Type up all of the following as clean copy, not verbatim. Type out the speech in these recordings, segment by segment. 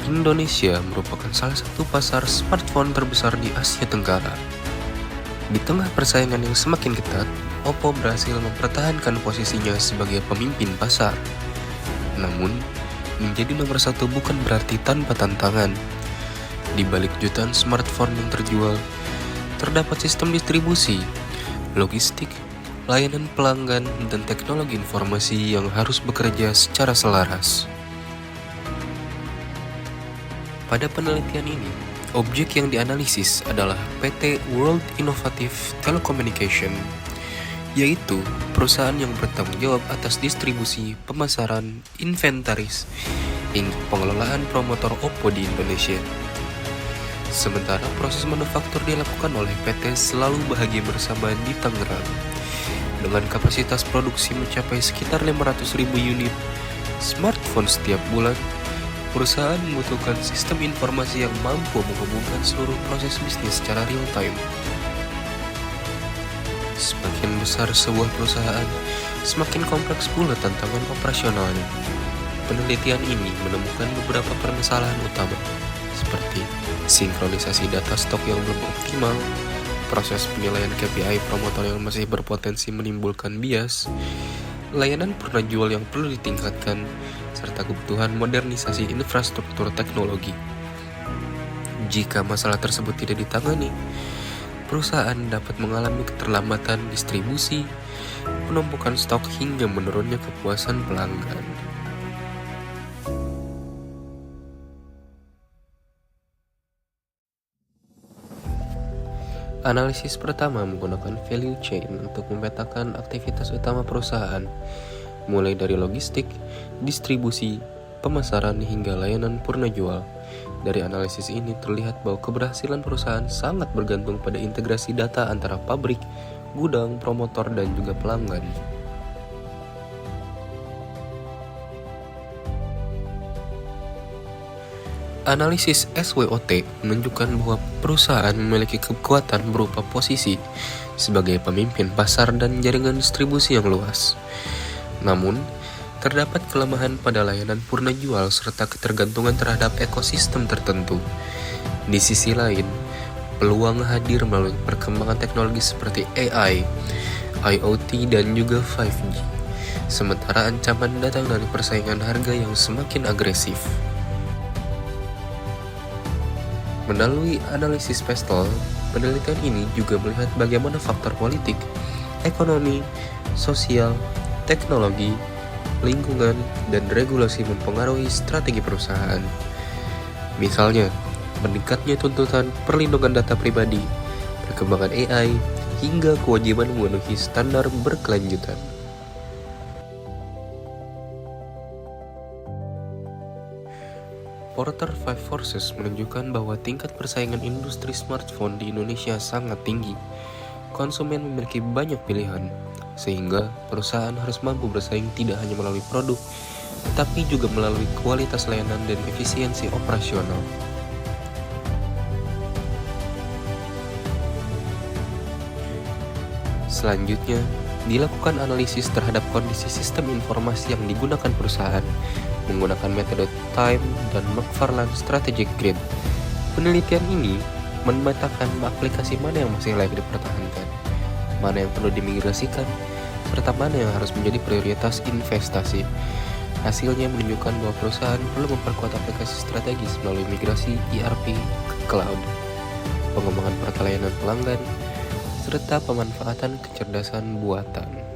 Indonesia merupakan salah satu pasar smartphone terbesar di Asia Tenggara. Di tengah persaingan yang semakin ketat, Oppo berhasil mempertahankan posisinya sebagai pemimpin pasar. Namun, menjadi nomor satu bukan berarti tanpa tantangan. Di balik jutaan smartphone yang terjual, terdapat sistem distribusi, logistik, layanan pelanggan, dan teknologi informasi yang harus bekerja secara selaras. Pada penelitian ini, objek yang dianalisis adalah PT World Innovative Telecommunication, yaitu perusahaan yang bertanggung jawab atas distribusi, pemasaran, inventaris, hingga pengelolaan promotor Oppo di Indonesia. Sementara proses manufaktur dilakukan oleh PT Selalu Bahagia Bersama di Tangerang. Dengan kapasitas produksi mencapai sekitar 500.000 unit smartphone setiap bulan, perusahaan membutuhkan sistem informasi yang mampu menghubungkan seluruh proses bisnis secara real-time. Semakin besar sebuah perusahaan, semakin kompleks pula tantangan operasionalnya. Penelitian ini menemukan beberapa permasalahan utama, seperti sinkronisasi data stok yang belum optimal, proses penilaian KPI promotor yang masih berpotensi menimbulkan bias, layanan purna jual yang perlu ditingkatkan, serta kebutuhan modernisasi infrastruktur teknologi. Jika masalah tersebut tidak ditangani, perusahaan dapat mengalami keterlambatan distribusi, penumpukan stok hingga menurunnya kepuasan pelanggan. Analisis pertama menggunakan value chain untuk memetakan aktivitas utama perusahaan, mulai dari logistik, distribusi, pemasaran hingga layanan purna jual. Dari analisis ini terlihat bahwa keberhasilan perusahaan sangat bergantung pada integrasi data antara pabrik, gudang, promotor, dan juga pelanggan. Analisis SWOT menunjukkan bahwa perusahaan memiliki kekuatan berupa posisi sebagai pemimpin pasar dan jaringan distribusi yang luas. Namun, terdapat kelemahan pada layanan purna jual serta ketergantungan terhadap ekosistem tertentu. Di sisi lain, peluang hadir melalui perkembangan teknologi seperti AI, IoT, dan juga 5G. Sementara ancaman datang dari persaingan harga yang semakin agresif. Melalui analisis Pestel, penelitian ini juga melihat bagaimana faktor politik, ekonomi, sosial, teknologi, lingkungan, dan regulasi mempengaruhi strategi perusahaan. Misalnya, meningkatnya tuntutan perlindungan data pribadi, perkembangan AI, hingga kewajiban memenuhi standar berkelanjutan. Porter 5 Forces menunjukkan bahwa tingkat persaingan industri smartphone di Indonesia sangat tinggi. Konsumen memiliki banyak pilihan, sehingga perusahaan harus mampu bersaing tidak hanya melalui produk, tetapi juga melalui kualitas layanan dan efisiensi operasional. Selanjutnya, dilakukan analisis terhadap kondisi sistem informasi yang digunakan perusahaan menggunakan metode Time dan McFarland Strategic Grid. Penelitian ini memetakan aplikasi mana yang masih layak dipertahankan, mana yang perlu dimigrasikan, serta mana yang harus menjadi prioritas investasi. Hasilnya menunjukkan bahwa perusahaan perlu memperkuat aplikasi strategis melalui migrasi ERP ke cloud, pengembangan portal layanan pelanggan, serta pemanfaatan kecerdasan buatan.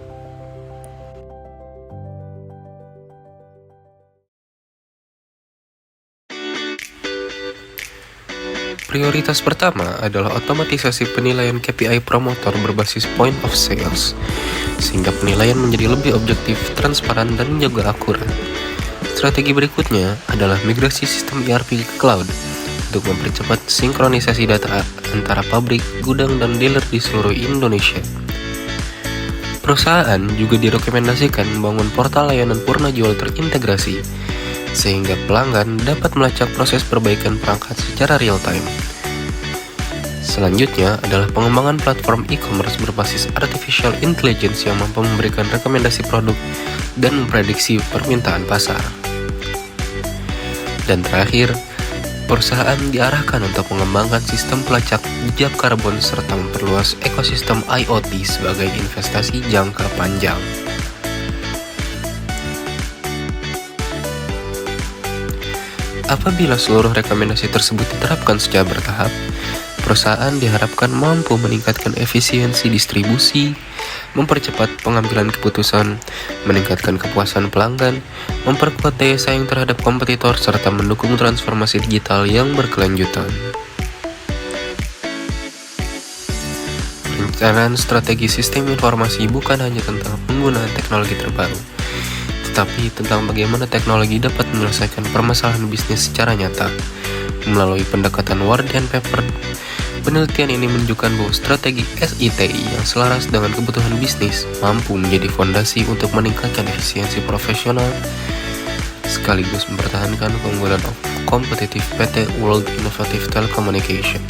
Prioritas pertama adalah otomatisasi penilaian KPI promotor berbasis point of sales, sehingga penilaian menjadi lebih objektif, transparan, dan juga akurat. Strategi berikutnya adalah migrasi sistem ERP ke cloud untuk mempercepat sinkronisasi data antara pabrik, gudang, dan dealer di seluruh Indonesia. Perusahaan juga direkomendasikan membangun portal layanan purna jual terintegrasi, sehingga pelanggan dapat melacak proses perbaikan perangkat secara real-time. Selanjutnya adalah pengembangan platform e-commerce berbasis artificial intelligence yang mampu memberikan rekomendasi produk dan memprediksi permintaan pasar. Dan terakhir, Perusahaan diarahkan untuk mengembangkan sistem pelacak jejak karbon serta memperluas ekosistem IoT sebagai investasi jangka panjang. Apabila seluruh rekomendasi tersebut diterapkan secara bertahap, perusahaan diharapkan mampu meningkatkan efisiensi distribusi, mempercepat pengambilan keputusan, meningkatkan kepuasan pelanggan, memperkuat daya saing terhadap kompetitor, serta mendukung transformasi digital yang berkelanjutan. Perencanaan strategi sistem informasi bukan hanya tentang penggunaan teknologi terbaru, tetapi tentang bagaimana teknologi dapat menyelesaikan permasalahan bisnis secara nyata. Melalui pendekatan Wardian Paper, penelitian ini menunjukkan bahwa strategi SITI yang selaras dengan kebutuhan bisnis mampu menjadi fondasi untuk meningkatkan efisiensi profesional sekaligus mempertahankan keunggulan kompetitif PT World Innovative Telecommunication.